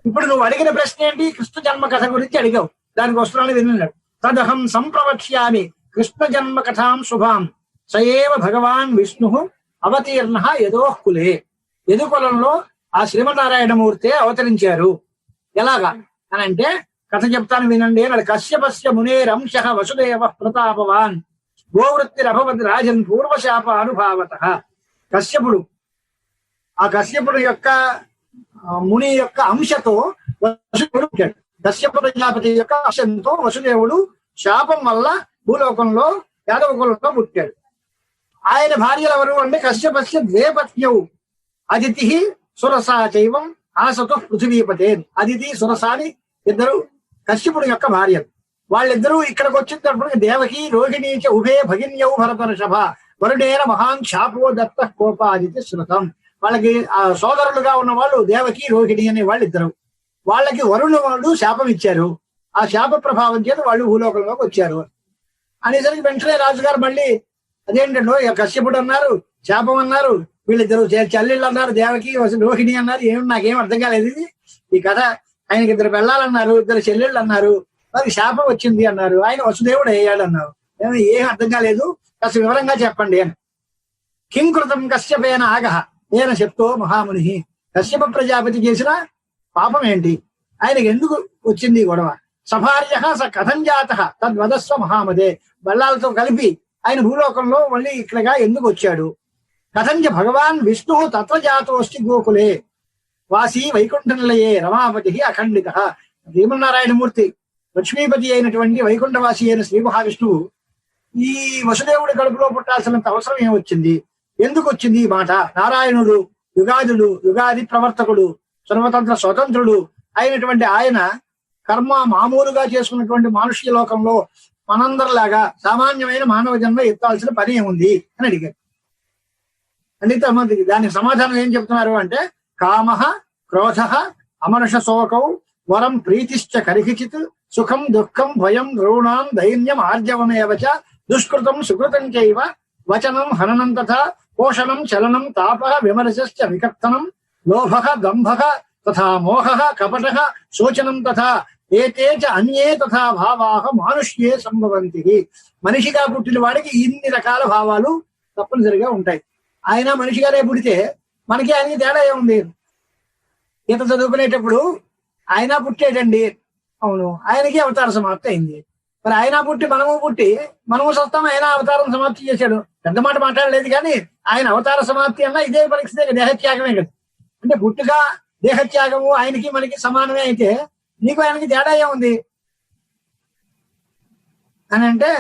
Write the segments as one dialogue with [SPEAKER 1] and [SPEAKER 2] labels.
[SPEAKER 1] ఇప్పుడు నువ్వు అడిగిన ప్రశ్న ఏంటి? కృష్ణ జన్మ కథ గురించి అడిగావు, దానికి వస్తున్నాను విన్నాడు. తదహం సంప్రవక్ష్యామి కృష్ణ జన్మ కథాం శుభాం సయేవ భగవాన్ విష్ణు అవతీర్ణ యదోకులే. యదుకులంలో ఆ శ్రీమన్నారాయణమూర్తే అవతరించారు. ఎలాగా అని అంటే కథ చెప్తాను వినండి అన్నాడు. కశ్యపస్య మునేరంశ వసుదేవ ప్రతాపవాన్ గోవృత్తిరభవద్ రాజన్ పూర్వశాప అనుభావత. కశ్యపుడు, ఆ కశ్యపుడు యొక్క ముని యొక్క అంశతో వసుదేవుడు పుట్టాడు. కశ్యప ప్రజాపతి యొక్క అంశంతో వసుదేవుడు శాపం వల్ల భూలోకంలో యాదవ కులంలో పుట్టాడు. ఆయన భార్యలు ఎవరు అంటే కశ్యపస్య ద్వే పత్న్యౌ అదితి సురసా చైవం ఆసతో పృథివీపతే. అదితి సురసాని ఇద్దరు కశ్యపుడు యొక్క భార్యలు. వాళ్ళిద్దరూ ఇక్కడికి వచ్చినప్పుడు దేవకి రోహిణీ చ ఉభే భగిన్యౌ భరతర్షభ వరుడేన మహాన్ శాపో దత్త కోపాదితి శృతం. వాళ్ళకి ఆ సోదరులుగా ఉన్న వాళ్ళు దేవకి రోహిణి అనే వాళ్ళిద్దరు. వాళ్ళకి వరుణుడు వాళ్ళు శాపం ఇచ్చారు. ఆ శాప ప్రభావం చేత వాళ్ళు భూలోకంలోకి వచ్చారు అనేసరికి వెంటనే రాజుగారు మళ్ళీ అదేంటండో కశ్యపుడు అన్నారు, శాపం అన్నారు, వీళ్ళిద్దరు చెల్లెళ్ళు అన్నారు, దేవకి రోహిణి అన్నారు, నాకేం అర్థం కాలేదు ఇది ఈ కథ. ఆయనకి ఇద్దరు పెళ్ళాలన్నారు, ఇద్దరు చెల్లెళ్ళు అన్నారు, మరి శాపం వచ్చింది అన్నారు, ఆయన వసుదేవుడు అయ్యాడు అన్నారు, ఏం అర్థం కాలేదు, కాస్త వివరంగా చెప్పండి అని. కిం కృతం కశ్యపేన ఆగహ ఏన చెప్తో మహాముని. కశ్యప ప్రజాపతి చేసిన పాపం ఏంటి, ఆయనకి ఎందుకు వచ్చింది గొడవ? సభార్య స కథం జాత తద్వదస్వ మహామదే. బల్లాలతో కలిపి ఆయన భూలోకంలో మళ్ళీ ఇక్కడగా ఎందుకు వచ్చాడు? కథంచ భగవాన్ విష్ణు తత్ర జాతోస్తి గోకులే వాసీ వైకుంఠనిలయే రమాపతి అఖండిత. శ్రీమన్నారాయణమూర్తి లక్ష్మీపతి అయినటువంటి వైకుంఠవాసి అయిన శ్రీ మహావిష్ణువు ఈ వసుదేవుడి కడుపులో పుట్టాల్సినంత అవసరం ఏమొచ్చింది, ఎందుకు వచ్చింది ఈ మాట? నారాయణుడు యుగాది ప్రవర్తకుడు సర్వతంత్ర స్వతంత్రుడు అయినటువంటి ఆయన కర్మ మామూలుగా చేసుకున్నటువంటి మానుష్య లోకంలో మనందరిలాగా సామాన్యమైన మానవ జన్మ ఎత్తాల్సిన పని ఏముంది అని అడిగారు. అంటే దానికి సమాధానం ఏం చెప్తున్నారు అంటే కామ క్రోధ అమనుష శోకౌ వరం ప్రీతిశ్చ కరిహిచిత్ సుఖం దుఃఖం భయం రుణాం దైన్యం ఆర్జవమేవచ దుష్కృతం సుకృతం చైవ వచనం హననం తథా పోషణం చలనం తాప విమర్శశ్చ వికర్తనం లోభ దంభ తథా మోహ కపట శోచనం తథా ఏతే చ అన్యే తథా భావాః మానుష్యే సంభవంతి. మనిషిగా పుట్టిన వాడికి ఇన్ని రకాల భావాలు తప్పనిసరిగా ఉంటాయి. ఆయన మనిషిగానే పుడితే మనకి ఆయనకి తేడా ఏముంది? ఈత చదువుకునేటప్పుడు ఆయన పుట్టేటండి, అవును, ఆయనకి అవతార సమాప్తి అయింది. మరి ఆయన పుట్టి మనము సొంతం ఆయన అవతారం సమాప్తి చేశాడు. పెద్ద మాట మాట్లాడలేదు కానీ ఆయన అవతార సమాప్తి అన్నా ఇదే పరిస్థితి, దేహత్యాగమే కదా. అంటే పుట్టుక దేహత్యాగము ఆయనకి మనకి సమానమే అయితే నీకు ఆయనకి తేడా ఏముంది అని అంటే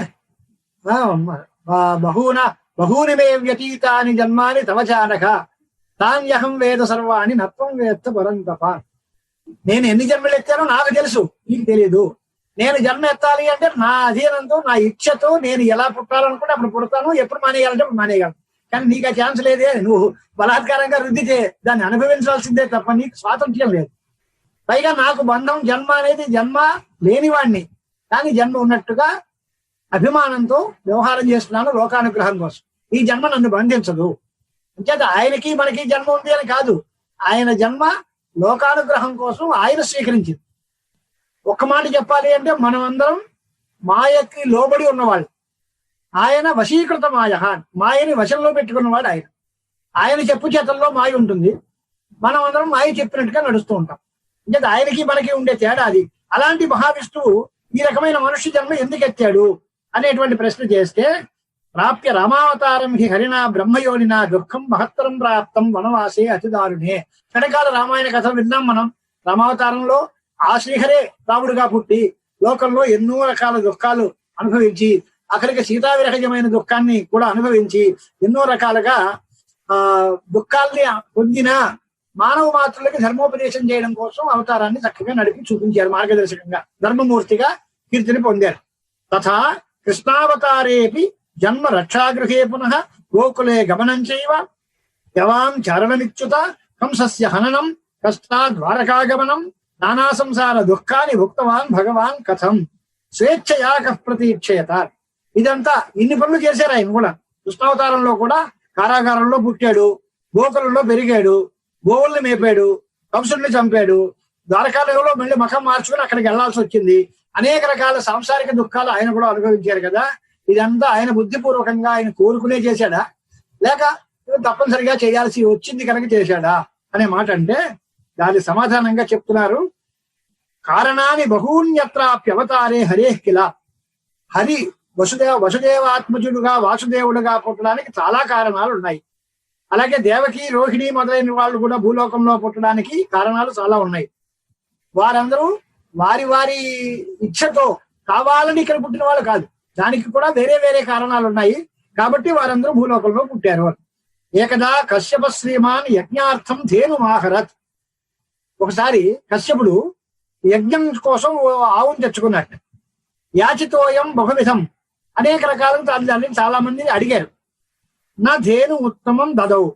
[SPEAKER 1] బహూని మే వ్యతీతాని జన్మాని తవ చానక తాన్యహం వేద సర్వాణి నత్వం వేత్త పరంతప. నేను ఎన్ని జన్మలు ఎత్తానో నాకు తెలుసు, నీకు తెలియదు. నేను జన్మ ఎత్తాలి అంటే నా అధీనంతో నా ఇచ్ఛతో నేను ఎలా పుట్టాలనుకుంటే అప్పుడు పుడతాను, ఎప్పుడు మానేయాలంటే అప్పుడు మానేయగలను. కానీ నీకు ఆ ఛాన్స్ లేదే, నువ్వు బలాత్కారంగా రుద్దితే దాన్ని అనుభవించాల్సిందే తప్ప నీకు స్వాతంత్ర్యం లేదు. పైగా నాకు బంధం జన్మ అనేది జన్మ లేనివాణ్ణి, కానీ జన్మ ఉన్నట్టుగా అభిమానంతో వ్యవహారం చేస్తున్నాను లోకానుగ్రహం కోసం. ఈ జన్మ నన్ను బంధించదు. అంచేత ఆయనకి మనకి జన్మ ఉంది అని కాదు, ఆయన జన్మ లోకానుగ్రహం కోసం ఆయన స్వీకరించింది. ఒక్క మాట చెప్పాలి అంటే మనం అందరం మాయకి లోబడి ఉన్నవాళ్ళు. ఆయన వశీకృత మాయని వశంలో పెట్టుకున్నవాడు ఆయన. ఆయన చెప్పు చేతల్లో మాయ ఉంటుంది, మనం అందరం మాయ చెప్పినట్టుగా నడుస్తూ ఉంటాం. అంటే ఆయనకి మనకి ఉండే తేడా అది. అలాంటి మహావిష్ణువు ఈ రకమైన మనుష్య జన్మ ఎందుకు ఎత్తాడు అనేటువంటి ప్రశ్న చేస్తే ప్రాప్య రామావతారం హి హరినా బ్రహ్మయోనినా దుఃఖం మహత్తరం ప్రాప్తం వనవాసే అతిదారుణే. కటకాల రామాయణ కథ విన్నాం మనం. రామావతారంలో ఆ శ్రీహరే రాముడుగా పుట్టి లోకంలో ఎన్నో రకాల దుఃఖాలు అనుభవించి అక్కడికి సీతావిరహజమైన దుఃఖాన్ని కూడా అనుభవించి ఎన్నో రకాలుగా దుఃఖాల్ని పొందిన మానవ మాతృలకి ధర్మోపదేశం చేయడం కోసం అవతారాన్ని చక్కగా నడిపి చూపించారు. మార్గదర్శకంగా ధర్మమూర్తిగా కీర్తిని పొందారు. తథా కృష్ణావతారేపి జన్మ రక్షాగృహే పునః గోకులే గమనం చైవ యవాం చారణమిచ్యుత కంసస్య హననం కష్టాద్వారకాగమనం నానా సంసార దుఃఖాన్ని భుక్తవాన్ భగవాన్ కథం స్వేచ్ఛయా ప్రతీక్షయత. ఇదంతా ఇన్ని పనులు చేశారు ఆయన కూడా. కృష్ణావతారంలో కూడా కారాగారంలో పుట్టాడు, గోకులంలో పెరిగాడు, గోవుల్ని మేపాడు, కంసుడిని చంపాడు, ద్వారకాలో మళ్ళీ మఖం మార్చుకుని అక్కడికి వెళ్లాల్సి వచ్చింది. అనేక రకాల సాంసారిక దుఃఖాలు ఆయన కూడా అనుభవించారు కదా. ఇదంతా ఆయన బుద్ధిపూర్వకంగా ఆయన కోరుకునే చేశాడా, లేక తప్పనిసరిగా చేయాల్సి వచ్చింది కనుక చేశాడా అనే మాట అంటే దాని సమాధానంగా చెప్తున్నారు. కారణాన్ని బహూన్యత్రాప్యవతారే హరే కిల. హరి వసుదేవాత్మజుడుగా వాసుదేవుడుగా పుట్టడానికి చాలా కారణాలు ఉన్నాయి. అలాగే దేవకి రోహిణి మొదలైన వాళ్ళు కూడా భూలోకంలో పుట్టడానికి కారణాలు చాలా ఉన్నాయి. వారందరూ వారి వారి ఇచ్ఛతో కావాలని ఇక్కడ పుట్టిన వాళ్ళు కాదు, దానికి కూడా వేరే వేరే కారణాలు ఉన్నాయి. కాబట్టి వారందరూ భూలోకంలో పుట్టారు. ఏకదా కశ్యప శ్రీమాన్ యజ్ఞార్థం ధేను మాహరత్. ఒకసారి కశ్యపుడు యజ్ఞం కోసం ఆవును తెచ్చుకున్నట్టు. యాచితోయం బహువిధం, అనేక రకాలుగా దాన్ని చాలా మంది అడిగారు. నా ధేను ఉత్తమం దదవు,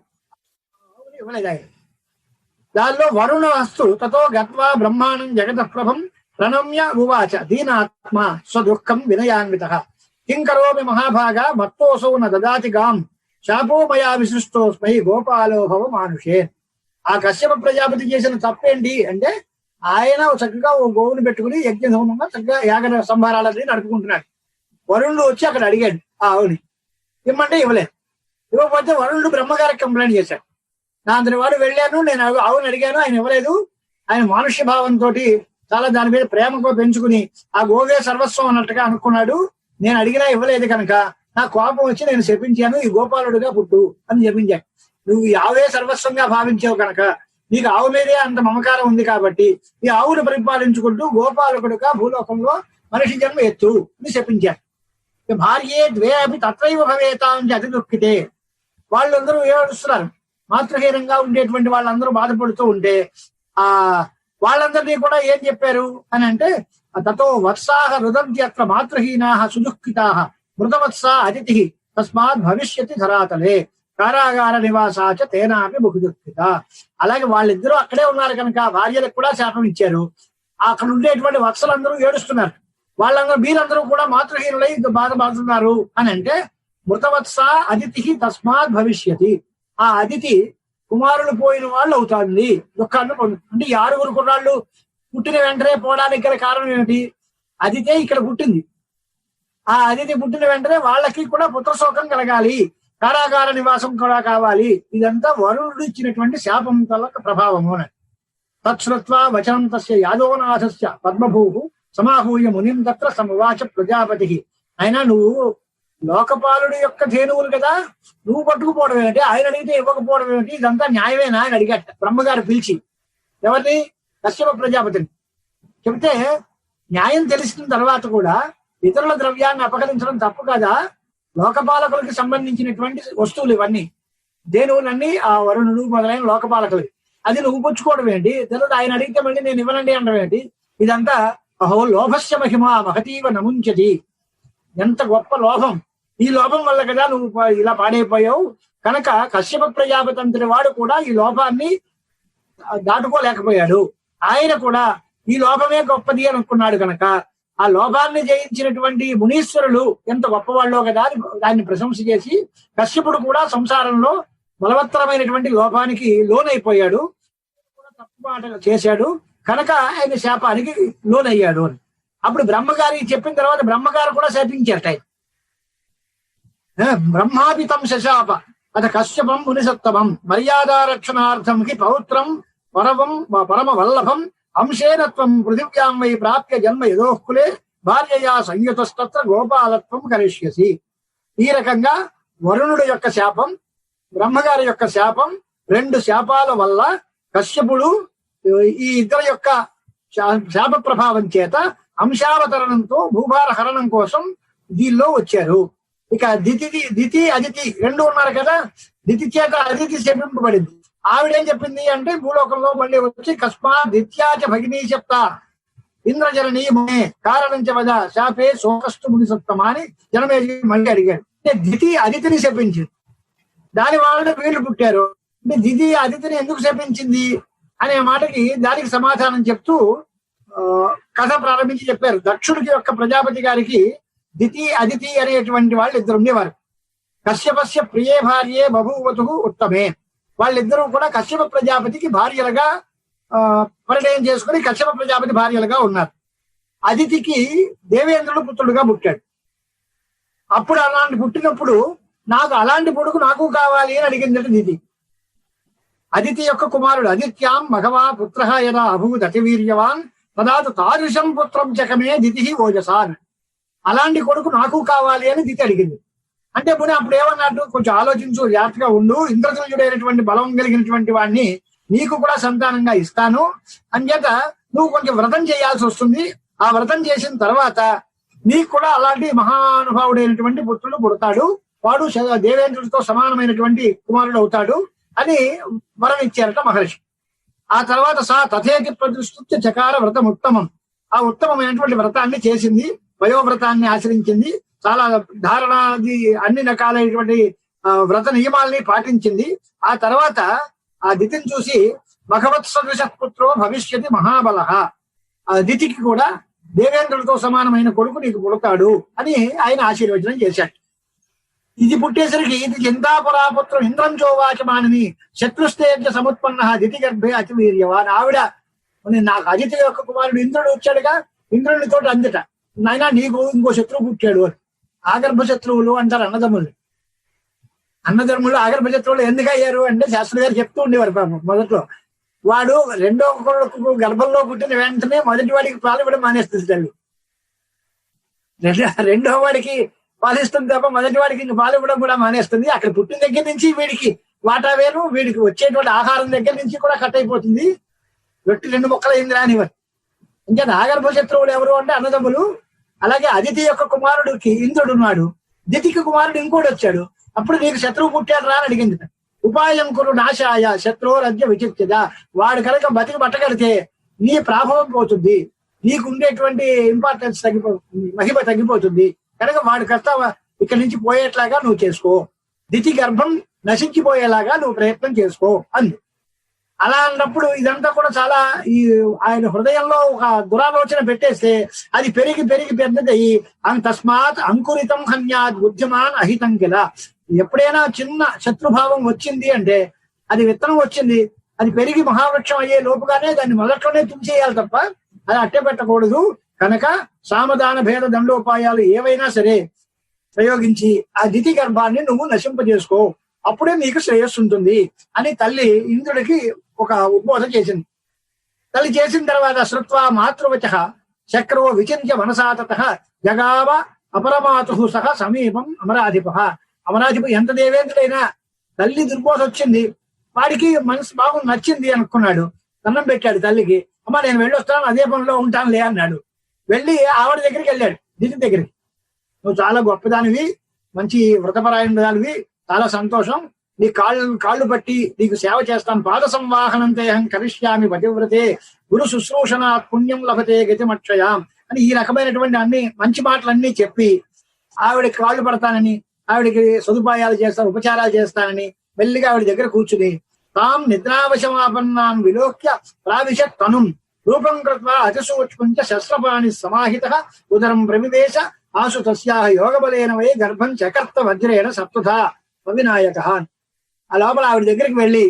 [SPEAKER 1] ఆవుని ఇవ్వలేదు ఆయన. దానిలో వరుణ హస్తు తతో గత్వా బ్రహ్మాండం జగతప్రభం ప్రణమ్య ఉవాచ దీనాత్మ స్వదుఃఖం వినయాన్విత కిం కరోమి మహాభాగా మత్తోసౌ న దదాతి గాం శాపో మయా విశిష్టోస్మై గోపాలో భవ మానుషే. ఆ కశ్యప ప్రజాపతి చేసిన తప్పేంటి అంటే ఆయన చక్కగా ఓ గోవుని పెట్టుకుని యజ్ఞ హోమంగా చక్కగా యాగ సంభారాలన్నీ నడుపుకుంటున్నాడు. వరుణుడు వచ్చి అక్కడ అడిగాడు ఆ ఆవుని, ఇమ్మంటే ఇవ్వలేదు. ఇవ్వకపోతే వరుణుడు బ్రహ్మగారికి కంప్లైంట్ చేశాడు. నా అంతటి వాడు వెళ్ళాను, నేను ఆవుని అడిగాను, ఆయన ఇవ్వలేదు. ఆయన మానుష్య భావంతో చాలా దాని మీద ప్రేమగా పెంచుకుని ఆ గోవే సర్వస్వం అన్నట్టుగా అనుకున్నాడు. నేను అడిగినా ఇవ్వలేదు కనుక నా కోపం వచ్చి నేను శపించాను, ఈ గోపాలుడుగా పుట్టు అని చెప్పించాడు. నువ్వు ఈ ఆవే సర్వస్వంగా భావించావు కనుక, నీకు ఆవు మీదే అంత మమకారం ఉంది కాబట్టి ఈ ఆవును పరిపాలించుకుంటూ గోపాలకుడుగా భూలోకంలో మనిషి జన్మ ఎత్తు అని చెప్పించారు. భార్యే ద్వే అవి తత్రైవ భవేతాం అతి దుఃఖితే. వాళ్ళందరూ ఏడుస్తున్నారు. మాతృహీనంగా ఉండేటువంటి వాళ్ళందరూ బాధపడుతూ ఉంటే ఆ వాళ్ళందరినీ కూడా ఏం చెప్పారు అని అంటే, తతో వత్సాహ రుదంత్యత్ర మాతృహీనాః సుదుఃఖితాః మృతవత్స అతిథి తస్మాత్ భవిష్యతి ధరాతలే కారాగార నివాసాచ తేనాపి బహుదుఃఖిత. అలాగే వాళ్ళిద్దరూ అక్కడే ఉన్నారు కనుక భార్యలకు కూడా శాపం ఇచ్చారు. అక్కడ ఉండేటువంటి వత్సలందరూ ఏడుస్తున్నారు. వాళ్ళందరూ మీరందరూ కూడా మాతృహీనులై బాధపడుతున్నారు అని అంటే, మృతవత్స అతిథి తస్మాత్ భవిష్యతి. ఆ అతిథి కుమారులు పోయిన వాళ్ళు అవుతుంది, దుఃఖాన్ని పొందుతుంది. అంటే ఈ 6 కుర్రాళ్ళు పుట్టిన వెంటనే పోవడానికి గల కారణం ఏమిటి? అతిథే ఇక్కడ పుట్టింది. ఆ అతిథి పుట్టిన వెంటనే వాళ్ళకి కూడా పుత్రశోకం కలగాలి, కారాగార నివాసం కూడా కావాలి. ఇదంతా వరుణుడు ఇచ్చినటువంటి శాపం వల్ల ప్రభావము. తత్శ్రుత్వా వచనం తస్య యాదవనాథస్య పద్మభూ సమాహూయ మునిం తత్ర సమువాచ ప్రజాపతి. అయినా నువ్వు లోకపాలుడి యొక్క ధేనువులు కదా, నువ్వు పట్టుకుపోవడం ఏమిటి, ఆయన అడిగితే ఇవ్వకపోవడం ఏమిటి, ఇదంతా న్యాయమేనా అని అడిగట బ్రహ్మగారు పిలిచి. ఎవరిని? కశ్యప ప్రజాపతిని. చెబితే న్యాయం తెలిసిన తర్వాత కూడా ఇతరుల ద్రవ్యాన్ని అపహరించడం తప్పు కదా, లోకపాలకులకి సంబంధించినటువంటి వస్తువులు ఇవన్నీ, ధేనువులన్నీ ఆ వరుణుడు మొదలైన లోకపాలకులు, అది నువ్వు పుచ్చుకోవడం ఏంటి, తర్వాత ఆయన అడిగితే మళ్ళీ నేను ఇవ్వనండి అనడం ఏంటి, ఇదంతా అహో లోభస్య మహిమ మహతీవ నముంచది. ఎంత గొప్ప లోభం! ఈ లోభం వల్ల కదా నువ్వు ఇలా పాడైపోయావు. కనుక కశ్యప ప్రజాపతి అంతటి వాడు కూడా ఈ లోపాన్ని దాటుకోలేకపోయాడు. ఆయన కూడా ఈ లోపమే గొప్పది అనుకున్నాడు కనుక ఆ లోపాన్ని జయించినటువంటి మునీశ్వరులు ఎంత గొప్పవాళ్ళో కదా అని దాన్ని ప్రశంస చేసి, కశ్యపుడు కూడా సంసారంలో బలవత్తరమైనటువంటి లోపానికి లోనైపోయాడు, తప్పు మాట చేశాడు కనుక ఆయన శాపానికి లోనయ్యాడు అని. అప్పుడు బ్రహ్మగారికి చెప్పిన తర్వాత బ్రహ్మగారు కూడా శాపించారట. బ్రహ్మాపితం శశాప అత కశ్యపం మునిసత్తమం మర్యాదారక్షణార్థం హి పౌత్రం పరమ వల్లభం అంశేనత్వం పృథివ్యాం వై ప్రాప్య జన్మ యదోఃకులే భార్యయా సంయుతస్తత్ర గోపాలత్వం కరిష్యసి. ఈ రకంగా వరుణుడు యొక్క శాపం, బ్రహ్మగారి యొక్క శాపం, 2 శాపాల వల్ల కశ్యపుడు ఈ ఇద్దరి యొక్క శాప ప్రభావం చేత అంశావతరణంతో భూభార హరణం కోసం దీనిలో వచ్చారు. ఇక దితి అదితి 2 ఉన్నారు కదా, దితి చేత అదితి శపింపబడింది. ఆవిడేం చెప్పింది అంటే, భూలోకంలో మళ్ళీ వచ్చి కస్మాత్ దిత్యాచ భగినీ చెప్తా ఇంద్రజననీ మునే కారణం వద శాపే శోకస్తు ముని సప్తమా అని జనమేజీ మళ్ళీ అడిగాడు. దితి అదితిని శపించింది, దాని వల్ల వీళ్ళు పుట్టారు. అంటే దితి అదితిని ఎందుకు శపించింది అనే మాటకి దానికి సమాధానం చెప్తూ కథ ప్రారంభించి చెప్పారు. దక్షుడికి యొక్క ప్రజాపతి గారికి దితి అదితి అనేటువంటి వాళ్ళు 2 ఉండేవారు. కశ్యపస్య ప్రియే భార్యే బభూవతు ఉత్తమే. వాళ్ళిద్దరూ కూడా కశ్యప ప్రజాపతికి భార్యలుగా పరిణయం చేసుకుని కశ్యప ప్రజాపతి భార్యలుగా ఉన్నారు. అదితికి దేవేంద్రుడు పుత్రుడుగా పుట్టాడు. అప్పుడు అలాంటి పుట్టినప్పుడు నాకు అలాంటి కొడుకు నాకు కావాలి అని అడిగిందట దితి. అదితి యొక్క కుమారుడు అదిత్యాం మఘవా పుత్ర యదా అభూత్ అతివీర్యవాన్ తదాతు తాదృశం పుత్రం చకమే దితి ఓజసాన్. అలాంటి కొడుకు నాకు కావాలి అని దితి అడిగింది. అంటే పోనీ అప్పుడు ఏమన్నట్టు, కొంచెం ఆలోచించు, జాగ్రత్తగా ఉండు, ఇంద్రతుల్యుడైనటువంటి బలం కలిగినటువంటి వాడిని నీకు కూడా సంతానంగా ఇస్తాను అంచేత నువ్వు కొంచెం వ్రతం చేయాల్సి వస్తుంది. ఆ వ్రతం చేసిన తర్వాత నీకు కూడా అలాంటి మహానుభావుడైనటువంటి పుత్రుడు పుడతాడు, వాడు దేవేంద్రుడితో సమానమైనటువంటి కుమారుడు అవుతాడు అని వరం ఇచ్చారట మహర్షి. ఆ తర్వాత సా తథేతి ప్రతిష్ఠిత చకార వ్రతం ఉత్తమం. ఆ ఉత్తమమైనటువంటి వ్రతాన్ని చేసింది, వయోవ్రతాన్ని ఆచరించింది, చాలా ధారణాది అన్ని రకాలైనటువంటి వ్రత నియమాల్ని పాటించింది. ఆ తర్వాత ఆ దితిని చూసి భగవత్ సదృశ పుత్రో భవిష్యతి మహాబల, ఆ దితికి కూడా దేవేంద్రుడితో సమానమైన కొడుకు నీకు పుడతాడు అని ఆయన ఆశీర్వచనం చేశాడు. ఇది పుట్టేసరికి ఇది చింతాపురాపుత్రం ఇంద్రం చోవాచమానని శత్రుస్తేజ సముత్పన్న దితి గర్భే అతివీర్యవాన్. ఆవిడ నాకు అదితి యొక్క కుమారుడు ఇంద్రుడు వచ్చాడుగా, ఇంద్రుడితో అందట నాయన నీకు ఇంకో శత్రువు పుట్టాడు అని. ఆగర్భ శత్రువులు అంటారు అన్నదమ్ములు. అన్నదమ్ములు ఆగర్భ శత్రువులు ఎందుకు అయ్యారు అంటే శాస్త్రి గారు చెప్తూ ఉండేవారు పాపం. మొదట్లో వాడు రెండో కొడుకు గర్భంలో పుట్టిన వెంటనే మొదటి వాడికి పాలు ఇవ్వడం మానేస్తుంది తల్లి. రెండో వాడికి పాలిస్తుంది తప్ప మొదటి వాడికి ఇంక పాలు ఇవ్వడం కూడా మానేస్తుంది. అక్కడ పుట్టిన దగ్గర నుంచి వీడికి వాటా వేరు, వీడికి వచ్చేటువంటి ఆహారం దగ్గర నుంచి కూడా కట్ అయిపోతుంది. రొట్టి 2 ముక్కలు అయింది రానివారు. ఇంకా ఆగర్భ శత్రువులు ఎవరు అంటే అన్నదమ్ములు. అలాగే అదితి యొక్క కుమారుడికి ఇంద్రుడు ఉన్నాడు, దితికి కుమారుడు ఇంకోటి వచ్చాడు. అప్పుడు నీకు శత్రువు పుట్టాడు రా అని అడిగింది. ఉపాయం కురు నాశాయ శత్రువు రజ్య విచిత్యద. వాడు కనుక బతికి బట్టగడితే నీ ప్రాభవం పోతుంది, నీకు ఉండేటువంటి ఇంపార్టెన్స్ తగ్గిపోతుంది, మహిమ తగ్గిపోతుంది. కనుక వాడు కర్త ఇక్కడి నుంచి పోయేట్లాగా నువ్వు చేసుకో, దితి గర్భం నశించిపోయేలాగా నువ్వు ప్రయత్నం చేసుకో అంది. అలా అన్నప్పుడు ఇదంతా కూడా చాలా ఈ ఆయన హృదయంలో ఒక దురాలోచన పెట్టేస్తే అది పెరిగి పెరిగి పెద్దదయ్యి తస్మాత్ అంకురితం హన్యాత్ బుద్ధిమాన్ అహితం కిల. ఎప్పుడైనా చిన్న శత్రుభావం వచ్చింది అంటే అది విత్తనం వచ్చింది, అది పెరిగి మహావృక్షం అయ్యే లోపుగానే దాన్ని మొదట్లోనే తుంచేయాలి తప్ప అది అట్టే పెట్టకూడదు. కనుక సామధాన భేద దండోపాయాలు ఏవైనా సరే ప్రయోగించి ఆ దితి గర్భాన్ని నువ్వు నశింపజేసుకో, అప్పుడే నీకు శ్రేయస్సు ఉంటుంది అని తల్లి ఇంద్రుడికి ఒక ఉద్బోధ చేసింది. తల్లి చేసిన తర్వాత శ్రుత్వా మాతృవచ చక్రో విచింత్య మనసాతత జగావ అపరమాతు సహ సమీపం అమరాధిప. అమరాధిప ఎంత దేవేంద్రుడైనా తల్లి దుర్బోధ వచ్చింది, వాడికి మనసు బాగుంది, నచ్చింది అనుకున్నాడు. దండం పెట్టాడు తల్లికి. అమ్మ నేను వెళ్ళొస్తాను, అదే పనిలో ఉంటానులే అన్నాడు. వెళ్ళి ఆవిడ దగ్గరికి వెళ్ళాడు, దితి దగ్గరికి. నువ్వు చాలా గొప్పదానివి, మంచి వ్రతపరాయణదానివి, చాలా సంతోషం, నీ కాళ్ళు పట్టి నీకు సేవ చేస్తాను. పాద సంవాహనంతేహం కరిష్యామి పతివ్రతే గురు శుశ్రూషణ పుణ్యం లభతే గతిమక్షయాం అని ఈ రకమైనటువంటి అన్ని మంచి మాటలన్నీ చెప్పి ఆవిడకి కాళ్ళు పడతానని, ఆవిడకి సదుపాయాలు చేస్తాను, ఉపచారాలు చేస్తానని మెల్లిగా ఆవిడ దగ్గర కూర్చుని తాం నిద్రావశమాపన్నాం విలోక్య ప్రావిశత్ తనుం రూపం కృత్వా అతిసూక్ష్మంచ శస్త్రపాణి సమాహిత ఉదరం ప్రవివేశ ఆసు తస్యాహ యోగబలేన వై గర్భం చకర్త వజ్రేణ సప్తథా వినాయక. ఆ లోపల ఆవిడ దగ్గరికి వెళ్ళి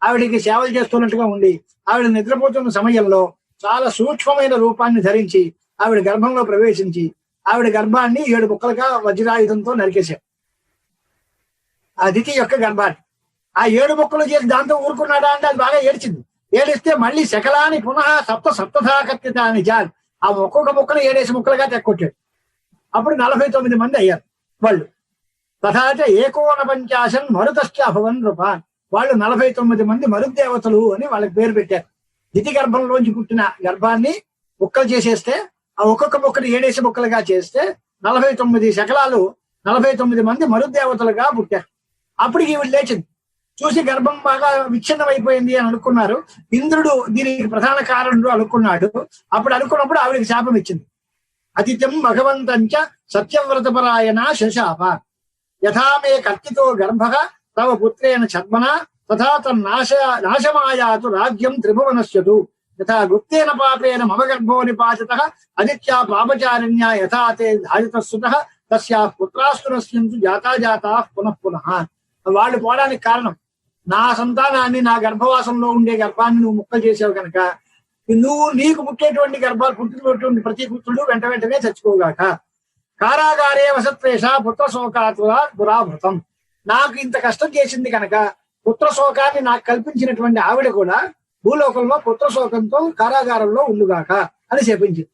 [SPEAKER 1] ఆవిడికి సేవలు చేస్తున్నట్టుగా ఉండి ఆవిడ నిద్రపోతున్న సమయంలో చాలా సూక్ష్మమైన రూపాన్ని ధరించి ఆవిడ గర్భంలో ప్రవేశించి ఆవిడ గర్భాన్ని 7 ముక్కలుగా వజ్రాయుధంతో నరికేశాడు. ఆ దితి యొక్క గర్భాన్ని ఆ 7 ముక్కలు చేసి దాంతో ఊరుకున్నాడా అంటే అది బాగా ఏడ్చింది. ఏడిస్తే మళ్ళీ శకలాని పునః సప్తథా కత్తిత అని చాలు ఆ ఒక్కొక్క ముక్కలు 7 ముక్కలుగా తెక్కొట్టాడు. అప్పుడు 49 మంది అయ్యారు వాళ్ళు. తథాచ 51 మరుతశ్చ అభవన్ రూపాన్. వాళ్ళు 49 మంది మరుదేవతలు అని వాళ్ళకి పేరు పెట్టారు. దితి గర్భంలోంచి పుట్టిన గర్భాన్ని ముక్కలు చేసేస్తే ఆ ఒక్కొక్క ముక్కలు 7 ముక్కలుగా చేస్తే 49 శకలాలు 49 మంది మరుదేవతలుగా పుట్టారు. అప్పటికి ఈవిడ లేచింది, చూసి గర్భం బాగా విచ్ఛిన్నమైపోయింది అని అనుకున్నారు. ఇంద్రుడు దీనికి ప్రధాన కారణుడు అనుకున్నాడు. అప్పుడు అనుకున్నప్పుడు ఆవిడకి శాపం ఇచ్చింది. అతిథ్యం భగవంతంచ సత్యవ్రతపరాయణ శశాప యథామే కర్తితో గర్భ తవ పుత్రేణ ఛద్మన తథా నాశమాయాతు రాజ్యం త్రిభువనస్యతు యథా గుప్తేన పాపేన మమ గర్భో నిపాతిత అదిత్యా పాపచారిణ్యా యథా తే ధారితస్సుతః తస్యాః పుత్రాస్తు నశ్యంతు జాతా పునః పునః. వాళ్ళు పోవడానికి కారణం నా సంతానాన్ని, నా గర్భవాసంలో ఉండే గర్భాన్ని నువ్వు ముక్కలు చేసావు కనుక నీకు పుట్టేటువంటి గర్భాలు పుట్టినటువంటి ప్రతి పుత్రుడు వెంటనే చచ్చిపోగాక. కారాగారే వసత్వేష పుత్ర శోకాతుల దురాభృతం. నాకు ఇంత కష్టం చేసింది కనుక పుత్ర శోకాన్ని నాకు కల్పించినటువంటి ఆవిడ కూడా భూలోకంలో పుత్ర శోకంతో కారాగారంలో ఉండుగాక అని చెప్పించింది.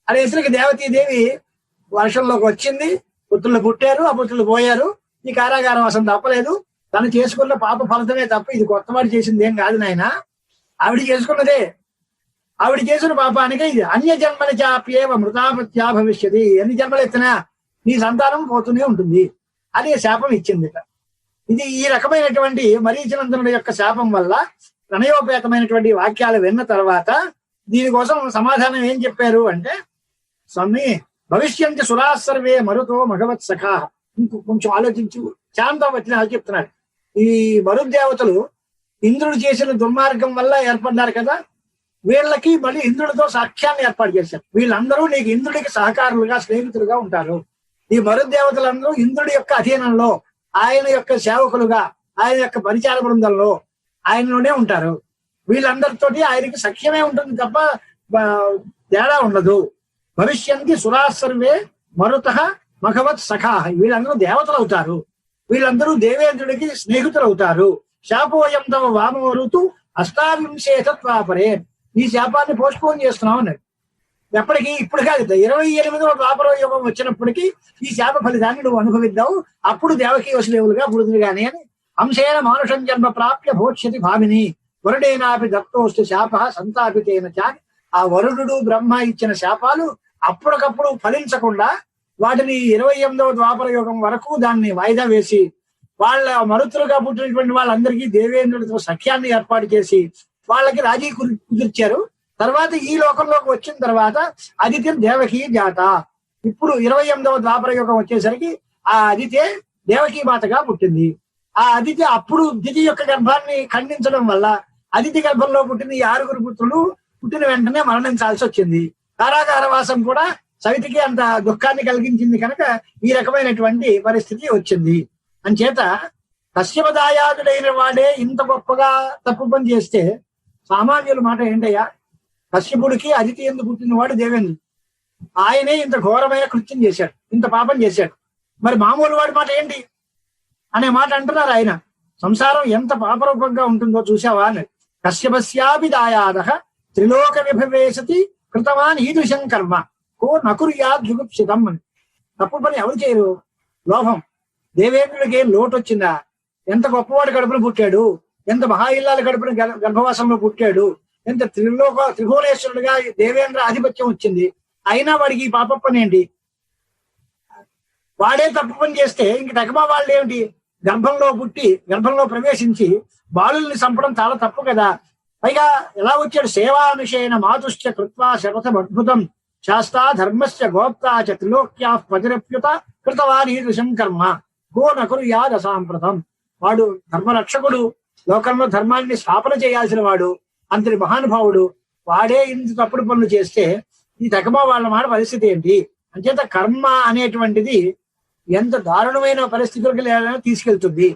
[SPEAKER 1] అనేసరికి దేవతీదేవి వర్షంలోకి వచ్చింది, పుత్రులు పుట్టారు, ఆ పుత్రులు పోయారు. ఈ కారాగారం అసలు తప్పలేదు, తను చేసుకున్న పాప ఫలితమే తప్ప ఇది కొత్తవాడు చేసింది ఏం కాదు నాయన, ఆవిడ చేసుకున్నదే. ఆవిడ చేసిన పాపానికి ఇది అన్య జన్మని చాప్యేవ మృతాపత్యా భవిష్యతి, ఎన్ని జన్మలు ఎత్తినా నీ సంతానం పోతూనే ఉంటుంది అని శాపం ఇచ్చింది. ఇది ఈ రకమైనటువంటి మరీచినందనుడి యొక్క శాపం వల్ల ప్రణయోపేతమైనటువంటి వాక్యాలు విన్న తర్వాత దీనికోసం సమాధానం ఏం చెప్పారు అంటే, స్వామి భవిష్యంతి సురా సర్వే మరుతో మగవత్ సఖా. కొంచెం ఆలోచించు, శాంతం వచ్చిన చెప్తున్నాడు. ఈ మరుదేవతలు ఇంద్రుడు చేసిన దుర్మార్గం వల్ల ఏర్పడ్డారు కదా, వీళ్ళకి మళ్ళీ ఇంద్రుడితో సాక్ష్యాన్ని ఏర్పాటు చేశారు. వీళ్ళందరూ నీకు ఇంద్రుడికి సహకారులుగా, స్నేహితులుగా ఉంటారు. ఈ మరుదేవతలందరూ ఇంద్రుడి యొక్క అధీనంలో, ఆయన యొక్క సేవకులుగా, ఆయన యొక్క పరిచార బృందంలో ఆయనలోనే ఉంటారు. వీళ్ళందరితోటి ఆయనకి సఖ్యమే ఉంటుంది తప్ప తేడా ఉండదు. భవిష్యంతి సురా సర్వే మరుత మఘవత్ సఖా. వీళ్ళందరూ దేవతలు అవుతారు, వీళ్ళందరూ దేవేంద్రుడికి స్నేహితులు అవుతారు. శాపోయం తమ వామరుతు అష్టావింశేతత్వాపరే. ఈ శాపాన్ని పోస్ట్పోన్ చేస్తున్నాం అన్నాడు. ఎప్పటికీ ఇప్పుడు కాదు, 28వ ద్వాపర యుగం వచ్చినప్పటికీ ఈ శాప ఫలితాన్ని నువ్వు అనుభవిద్దావు, అప్పుడు దేవకీ వసుదేవులుగా పుడుతుంది గాని అని. అంశేన మానుషం జన్మ ప్రాప్య భోక్ష్యతి భామిని వరుడేనాపి దత్తోస్తు శాప సంతాపితేన చాని. ఆ వరుడు బ్రహ్మ ఇచ్చిన శాపాలు అప్పటికప్పుడు ఫలించకుండా వాటిని 28వ ద్వాపర యుగం వరకు దాన్ని వాయిదా వేసి వాళ్ళ మరుతులుగా పుట్టినటువంటి వాళ్ళందరికీ దేవేంద్రుడితో సఖ్యాన్ని ఏర్పాటు చేసి వాళ్ళకి రాజీ కుదిర్చారు. తర్వాత ఈ లోకంలోకి వచ్చిన తర్వాత అదితి దేవకీ జాత. ఇప్పుడు 28వ ద్వాపర యుగం వచ్చేసరికి ఆ అదితే దేవకీ మాతగా పుట్టింది. ఆ అదితి అప్పుడు దితి యొక్క గర్భాన్ని ఖండించడం వల్ల అదితి గర్భంలో పుట్టిన ఈ 6 పుత్రులు పుట్టిన వెంటనే మరణించాల్సి వచ్చింది. కారాగారవాసం కూడా సవితికి అంత దుఃఖాన్ని కలిగించింది కనుక ఈ రకమైనటువంటి పరిస్థితి వచ్చింది. అంచేత కశ్యపదాయాదుడైన వాడే ఇంత గొప్పగా తప్పు పని చేస్తే సామాన్యుల మాట ఏంటయ్యా? కశ్యపుడికి అదితి ఎందుకు పుట్టినవాడు దేవేంద్రుడు, ఆయనే ఇంత ఘోరమైన కృత్యం చేశాడు, ఇంత పాపం చేశాడు, మరి మామూలు వాడి మాట ఏంటి అనే మాట అంటున్నారు ఆయన. సంసారం ఎంత పాపరూపంగా ఉంటుందో చూసావా అని. కశ్యపస్యాపి దాయాద త్రిలోక విభవేశతి కృతవాన్ ఈదృశం కర్మ కో నకుర్యాద్ జుగుప్సితం అని. తప్పు పని ఎవరు చేయరు? లోభం. దేవేంద్రుడికి ఏం లోటు వచ్చిందా? ఎంత గొప్పవాడి కడుపున పుట్టాడు, ఎంత మహా ఇల్లాల కడుపున గర్భవాసంలో పుట్టాడు, ఎంత త్రిభువనేశ్వరుడిగా దేవేంద్ర ఆధిపత్యం వచ్చింది, అయినా వాడికి ఈ పాప పని ఏంటి? వాడే తప్పు పని చేస్తే ఇంక టకమా వాళ్ళు ఏమిటి? గర్భంలో పుట్టి గర్భంలో ప్రవేశించి బాలుల్ని చంపడం చాలా తప్పు కదా. పైగా ఎలా వచ్చాడు? సేవానుషేణ మాతుశ్చ కృత్వా శరథం అద్భుతం శాస్తా ధర్మస్య గోప్తా చ త్రిలోక్యా పతిరప్యుత కృతవాన్ ఈదృశం కర్మ గో నకుర్యాద్ అసాంప్రతం. వాడు ధర్మరక్షకుడు, లోకంలో ధర్మాన్ని స్థాపన చేయాల్సిన వాడు, అంతటి మహానుభావుడు, వాడే ఇంత తప్పుడు పనులు చేస్తే ఈ తకమా వాళ్ళ మాట పరిస్థితి ఏంటి? అంచేత కర్మ అనేటువంటిది ఎంత దారుణమైన పరిస్థితులకు తీసుకెళ్తుంది.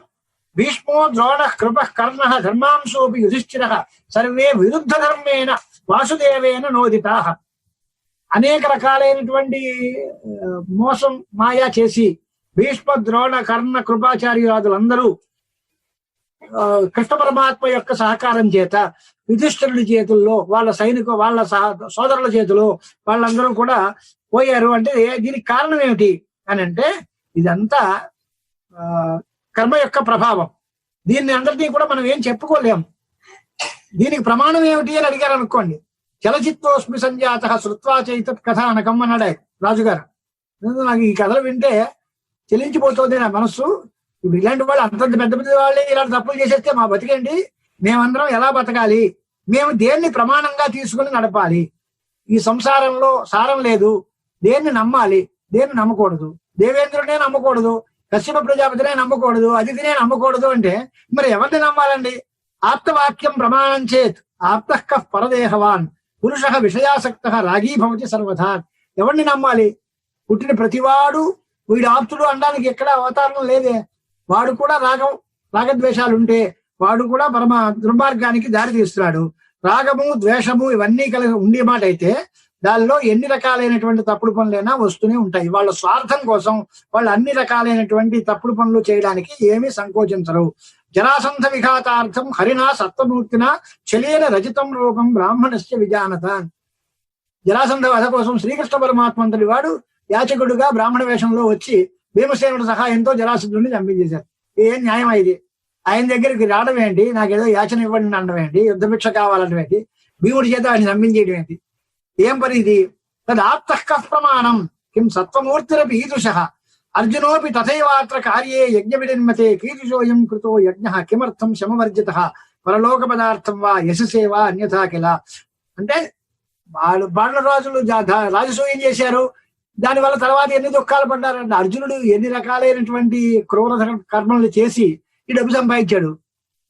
[SPEAKER 1] భీష్మో ద్రోణ కృప కర్ణ ధర్మాంశోపి యుధిష్ఠిర సర్వే విరుద్ధ ధర్మేణ వాసుదేవేన నోదితా. అనేక రకాలైనటువంటి మోసం మాయా చేసి భీష్మ ద్రోణ కర్ణ కృపాచార్యులందరూ కృష్ణ పరమాత్మ యొక్క సహకారం చేత యుధిష్ఠిరుడి చేతుల్లో, వాళ్ళ వాళ్ళ సోదరుల చేతిలో వాళ్ళందరూ కూడా పోయారు. అంటే దీనికి కారణం ఏమిటి అని అంటే ఇదంతా కర్మ యొక్క ప్రభావం. దీన్ని అందరినీ కూడా మనం ఏం చెప్పుకోలేం. దీనికి ప్రమాణం ఏమిటి అని అడిగారు అనుకోండి. చలచిత్తోస్మి సంజాత శృత్వా చైతత్ కథ అనకం అన్నాడు రాజుగారు. నాకు ఈ కథలు వింటే చెల్లించిపోతుంది నా మనస్సు. ఇప్పుడు ఇలాంటి వాళ్ళు అంతంత పెద్ద పెద్ద వాళ్ళే ఇలాంటి తప్పులు చేసేస్తే మా బతికేంటి? మేమందరం ఎలా బతకాలి? మేము దేన్ని ప్రమాణంగా తీసుకుని నడపాలి? ఈ సంసారంలో సారం లేదు. దేన్ని నమ్మాలి, దేన్ని నమ్మకూడదు? దేవేంద్రుడినే నమ్మకూడదు, కశ్యప ప్రజాపతినే నమ్మకూడదు, అతిథినే నమ్మకూడదు అంటే మరి ఎవరిని నమ్మాలండి? ఆప్తవాక్యం ప్రమాణం చేత్ ఆప్త పరదేహవాన్ పురుష విషయాసక్త రాగీ భవతి సర్వథా. ఎవరిని నమ్మాలి? పుట్టిన ప్రతివాడు వీడు ఆప్తుడు అనడానికి ఎక్కడ అవతారం లేదే. వాడు కూడా రాగద్వేషాలుంటే వాడు కూడా పరమ దుర్మార్గానికి దారి తీస్తున్నాడు. రాగము ద్వేషము ఇవన్నీ కలిగి ఉండే మాట అయితే దానిలో ఎన్ని రకాలైనటువంటి తప్పుడు పనులైనా వస్తూనే ఉంటాయి. వాళ్ళ స్వార్థం కోసం వాళ్ళు అన్ని రకాలైనటువంటి తప్పుడు పనులు చేయడానికి ఏమీ సంకోచించరు. జరాసంధ విఘాతార్థం హరినా సత్వమూర్తిన చలేన రజితం రూపం బ్రాహ్మణస్య విజానత. జరాసంధ వధ కోసం శ్రీకృష్ణ పరమాత్మ అంతటి వాడు యాచకుడుగా బ్రాహ్మణ వేషంలో వచ్చి భీమసేనుడి సహాయంతో జరాసంధుడిని చంపించేశారు. ఏం న్యాయం ఇది? ఆయన దగ్గరికి రావడం ఏంటి, నాకేదో యాచన ఇవ్వండి అనడం ఏంటి, యుద్ధభిక్ష కావాలనడం ఏంటి, భీముడి చేత ఆయన చంపించేయడం ఏంటి, ఏం పని ఇది? తదాప్తః ప్రమాణం కిం సత్వమూర్తిరపి ఈదృశ అర్జునోపి తథైవాత్ర కార్యే యజ్ఞ వినిర్మతే కీదృశోయం కృతో యజ్ఞ కిమర్థం శమవర్జిత పరలోక పదార్థం వా యశసేవా అన్యథా కిల. అంటే బాండ్ల రాజులు రాజసూయం చేశారు, దానివల్ల తర్వాత ఎన్ని దుఃఖాలు పడ్డారంటే అర్జునుడు ఎన్ని రకాలైనటువంటి క్రూర కర్మలు చేసి ఈ డబ్బు సంపాదించాడు.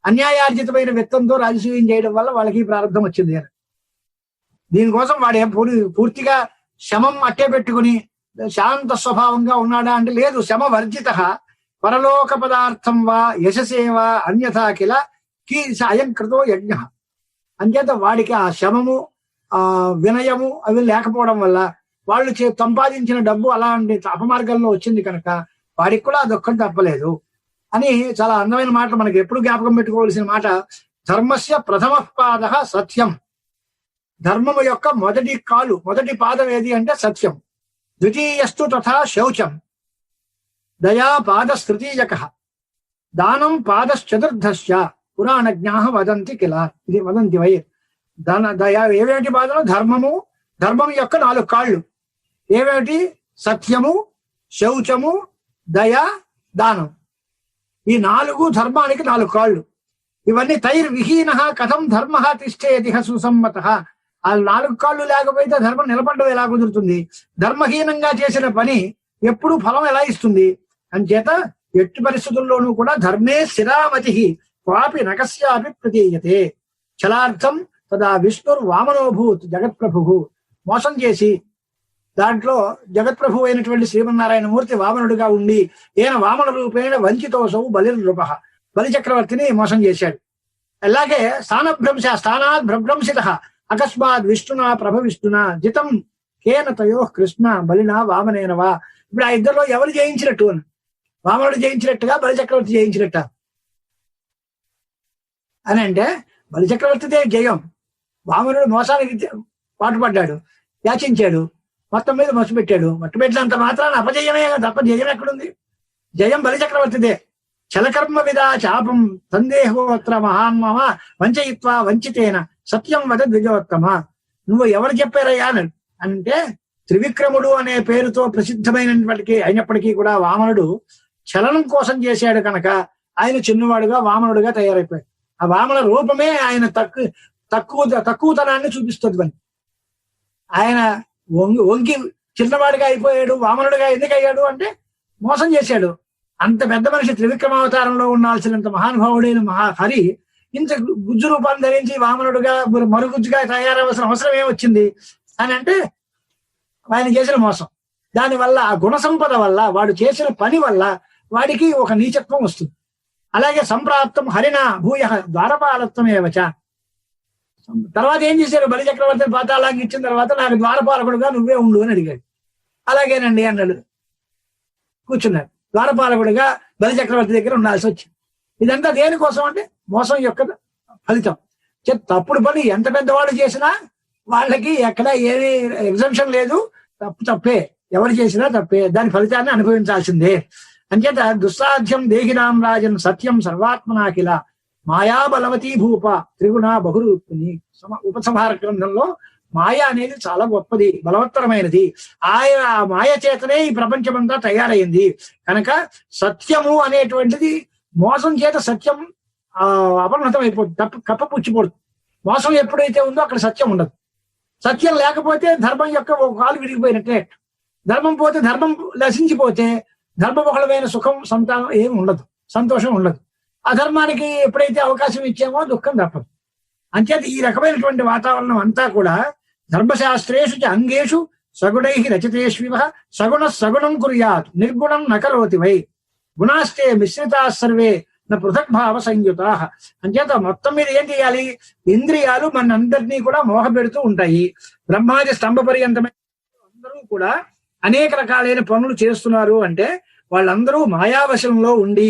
[SPEAKER 1] అన్యాయార్జితమైన విత్తంతో రాజసూయం చేయడం వల్ల వాళ్ళకి ప్రారంభం వచ్చింది. దీనికోసం వాడు పూర్తిగా శమం అట్టే పెట్టుకుని శాంత స్వభావంగా ఉన్నాడా అంటే లేదు. శమ వర్జిత పరలోక పదార్థం వా యశసేవా అన్యథా కిల కీ అయం కృతో యజ్ఞ. అంచేత వాడికి ఆ శమము ఆ వినయము అవి లేకపోవడం వల్ల వాళ్ళు సంపాదించిన డబ్బు అలాంటి అపమార్గంలో వచ్చింది కనుక వాడికి కూడా ఆ దుఃఖం తప్పలేదు అని చాలా అందమైన మాట మనకి ఎప్పుడు జ్ఞాపకం పెట్టుకోవాల్సిన మాట. ధర్మస్య ప్రథమ పాద సత్యం. ధర్మము యొక్క మొదటి పాదం ఏది అంటే సత్యం. ద్వితీయస్తు తథా శౌచం. దయా పాదస్తృతీయక. దానం పాదశ్చతుర్ధశ్చ పురాణజ్ఞాః వదంతి కిల. ఇది వదంతి వై. దయా ఏవేటి పాదలు? ధర్మం యొక్క 4 కాళ్ళు ఏవేటి? సత్యము, శౌచము, దయ, దానం. ఈ 4 ధర్మానికి 4 కాళ్ళు. ఇవన్నీ తైర్విహీన కథం ధర్మ తిష్టేతి సుసమ్మత. ఆ 4 కాళ్ళు లేకపోతే ధర్మం నిలబడ్డం ఎలా కుదురుతుంది? ధర్మహీనంగా చేసిన పని ఎప్పుడు ఫలం ఎలా ఇస్తుంది? అంచేత ఎట్టి పరిస్థితుల్లోనూ కూడా ధర్మే స్థిరామతి క్వాపి నకస్యాపి ప్రతీయతే. చలార్థం తదా విష్ణుర్ వామనోభూత్ జగత్ప్రభు. మోసం చేసి దాంట్లో జగత్ప్రభు అయినటువంటి శ్రీమన్నారాయణమూర్తి వామనుడిగా ఉండి ఈయన వామన రూపేణ వంచితోసౌ బలిర్నృప. బలి చక్రవర్తిని మోసం చేశాడు. అలాగే స్థానాత్ భ్రభ్రంశిత అకస్మాత్ విష్ణునా ప్రభవిష్ణునా జితం కేన తయో కృష్ణ బలినా వామనేనవా. ఇప్పుడు ఆ ఇద్దరిలో ఎవరు జయించినట్టు? వామనుడు జయించినట్టుగా బలిచక్రవర్తి జయించినట్ట అని అంటే బలిచక్రవర్తిదే జయం. వామనుడు మోసానికి పాటుపడ్డాడు, యాచించాడు, మొత్తం మీద మట్టు పెట్టాడు. మట్టు పెట్టినంత మాత్రాన అపజయమే తప్ప జయం ఎక్కడుంది? జయం బలిచక్రవర్తిదే. చలకర్మ విదా చాపం సందేహోత్ర మహాన్మమ వంచయిత్వా వంచితేన సత్యం వద ద్విజోత్తమ. నువ్వు ఎవరు చెప్పారయ్యా అని అంటే త్రివిక్రముడు అనే పేరుతో ప్రసిద్ధమైనప్పటికీ అయినప్పటికీ కూడా వామనుడు చలనం కోసం చేశాడు కనుక ఆయన చిన్నవాడుగా వామనుడుగా తయారైపోయాడు. ఆ వామన రూపమే ఆయన తక్కువతనాన్ని చూపిస్తుంది. అని ఆయన వంగి చిన్నవాడిగా అయిపోయాడు. వామనుడిగా ఎందుకు అయ్యాడు అంటే మోసం చేశాడు. అంత పెద్ద మనిషి త్రివిక్రమావతారంలో ఉండాల్సినంత మహానుభావుడైన హరి ఇంత గుజ్జు రూపాన్ని ధరించి వామనుడుగా మరుగుజ్జుగా తయారవలసిన అవసరం ఏమొచ్చింది అని అంటే ఆయన చేసిన మోసం. దానివల్ల ఆ గుణ సంపద వల్ల వాడు చేసిన పని వల్ల వాడికి ఒక నీచత్వం వస్తుంది. అలాగే సంప్రాప్తం హరిణ భూయ ద్వారపాలత్వమేవచ. తర్వాత ఏం చేశారు? బలిచక్రవర్తిని పాతాళానికి ఇచ్చిన తర్వాత నాకు ద్వారపాలకుడుగా నువ్వే ఉండు అని అడిగాడు. అలాగేనండి అన్నాడు. కూర్చున్నాడు. ద్వారపాలకుడిగా బలిచక్రవర్తి దగ్గర ఉండాల్సి వచ్చింది. ఇదంతా దేనికోసం అంటే మోసం యొక్క ఫలితం. తప్పుడు పని ఎంత పెద్దవాళ్ళు చేసినా వాళ్ళకి ఎక్కడ ఏమీ ఎగ్జంప్షన్ లేదు. తప్పే, ఎవరు చేసినా తప్పే, దాని ఫలితాన్ని అనుభవించాల్సిందే. అంచేత దుస్సాధ్యం దేహినాం రాజన్ సత్యం సర్వాత్మనాకిల మాయా బలవతీ భూప త్రిగుణ బహురూపిణి. ఉపసంహార గ్రంథంలో మాయ అనేది చాలా గొప్పది, బలవత్తరమైనది. ఆ మాయ చేతనే ఈ ప్రపంచమంతా తయారైంది కనుక సత్యము అనేటువంటిది మోసం చేత సత్యం అపరిణతం అయిపోతుంది, కప్పపుచ్చిపోతుంది. మోసం ఎప్పుడైతే ఉందో అక్కడ సత్యం ఉండదు. సత్యం లేకపోతే ధర్మం యొక్క ఒక కాలు విడిగిపోయినట్టే. ధర్మం పోతే, ధర్మం నశించిపోతే ధర్మబహుళమైన సుఖం సంతానం ఏమి ఉండదు, సంతోషం ఉండదు. అధర్మానికి ఎప్పుడైతే అవకాశం ఇచ్చామో దుఃఖం తప్పదు. అంచేత ఈ రకమైనటువంటి వాతావరణం అంతా కూడా ధర్మశాస్త్రేషు అంగేషు సగుణై రచితేష్వివ సగుణ సగుణం కుర్యాత్ నిర్గుణం నకరోతి వై గుణాస్తే మిశ్రితా సర్వే నా పృథక్ భావ సంయుత. అంచేత మొత్తం మీద ఏం చేయాలి, ఇంద్రియాలు మనందరినీ కూడా మోహపెడుతూ ఉంటాయి. బ్రహ్మాది స్తంభ పర్యంతమైన అందరూ కూడా అనేక రకాలైన పనులు చేస్తున్నారు అంటే వాళ్ళందరూ మాయావశంలో ఉండి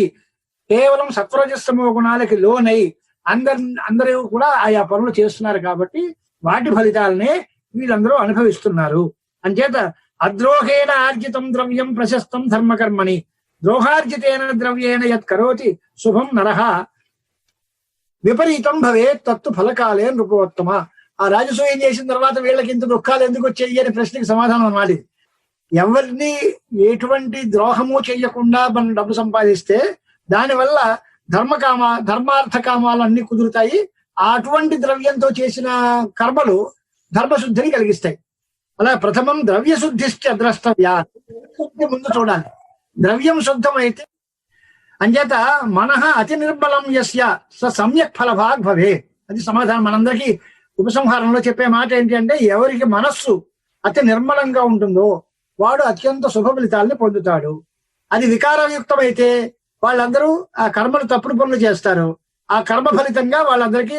[SPEAKER 1] కేవలం సత్వరజస్తమో గుణాలకి లోనై అందరూ కూడా ఆయా పనులు చేస్తున్నారు కాబట్టి వాటి ఫలితాలనే వీళ్ళందరూ అనుభవిస్తున్నారు. అంచేత అద్రోహేణ ఆర్జితం ద్రవ్యం ప్రశస్తం ధర్మకర్మణి ద్రోహార్జితేన ద్రవ్యేణ యత్ కరోతి శుభం నరహ విపరీతం భవేత్ తత్తు ఫలకాలే నృపోత్తమ. ఆ రాజసూయం చేసిన తర్వాత వీళ్ళకి ఇంత దుఃఖాలు ఎందుకు వచ్చాయి అనే ప్రశ్నకి సమాధానం అన్నమాట. ఎవరిని ఎటువంటి ద్రోహము చెయ్యకుండా మనం డబ్బు సంపాదిస్తే దానివల్ల ధర్మార్థ కామాలు అన్ని కుదురుతాయి. అటువంటి ద్రవ్యంతో చేసిన కర్మలు ధర్మశుద్ధిని కలిగిస్తాయి. అలా ప్రథమం ద్రవ్య శుద్ధిశ్చ ద్రష్టవ్యా, ముందు చూడాలి. ద్రవ్యం శుద్ధమైతే అంచేత మనః అతి నిర్మలం యస్య స సమ్యక్ ఫలభాగ్ భవే. అది సమాధానం. మనందరికీ ఉపసంహారంలో చెప్పే మాట ఏంటి అంటే, ఎవరికి మనస్సు అతి నిర్మలంగా ఉంటుందో వాడు అత్యంత శుభ ఫలితాలని పొందుతాడు. అది వికారయుక్తమైతే వాళ్ళందరూ ఆ కర్మలు తప్పుడు పనులు చేస్తారు. ఆ కర్మ ఫలితంగా వాళ్ళందరికీ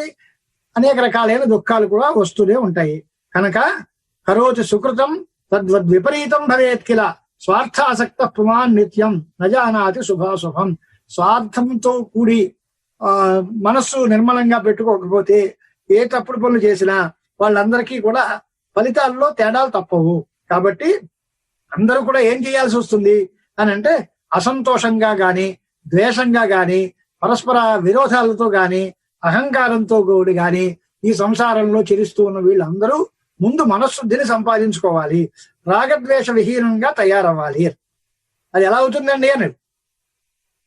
[SPEAKER 1] అనేక రకాలైన దుఃఖాలు కూడా వస్తూనే ఉంటాయి. కనుక కరోతి సుకృతం తద్వద్ విపరీతం భవేత్ కిల స్వార్థాసక్త పుమాన్ నిత్యం నజానాతి శుభాశుభం. స్వార్థంతో కూడి మనస్సు నిర్మలంగా పెట్టుకోకపోతే ఏ తప్పుడు పనులు చేసినా వాళ్ళందరికీ కూడా ఫలితాల్లో తేడాలు తప్పవు. కాబట్టి అందరూ కూడా ఏం చేయాల్సి వస్తుంది అని అంటే, అసంతోషంగా గాని ద్వేషంగా గాని పరస్పర విరోధాలతో గాని అహంకారంతో కూడి గాని ఈ సంసారంలో చెరిస్తూ ఉన్న వీళ్ళందరూ ముందు మనశ్శుద్ధిని సంపాదించుకోవాలి, రాగద్వేష విహీనంగా తయారవ్వాలి. అది ఎలా అవుతుందండి అని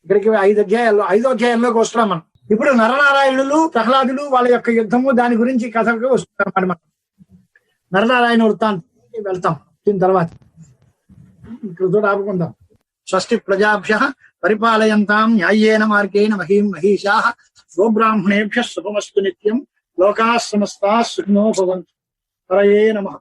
[SPEAKER 1] ఇక్కడికి 5వ అధ్యాయంలోకి వస్తున్నాం మనం. ఇప్పుడు నరనారాయణులు ప్రహ్లాదులు వాళ్ళ యొక్క యుద్ధము దాని గురించి కథకు వస్తున్నాం మనం. నరనారాయణ వృత్తాంతం వెళ్తాం దీని తర్వాత. ఇక్కడ ఆపుకుందాం. స్వస్తి ప్రజాభ్యః పరిపాలయంతాం న్యాయేన మార్గేణ మహీం మహీషాః గోబ్రాహ్మణేభ్యః శుభమస్తు నిత్యం. లోకాః సమస్తాః సుఖినో భవంతు. హరయే నమః.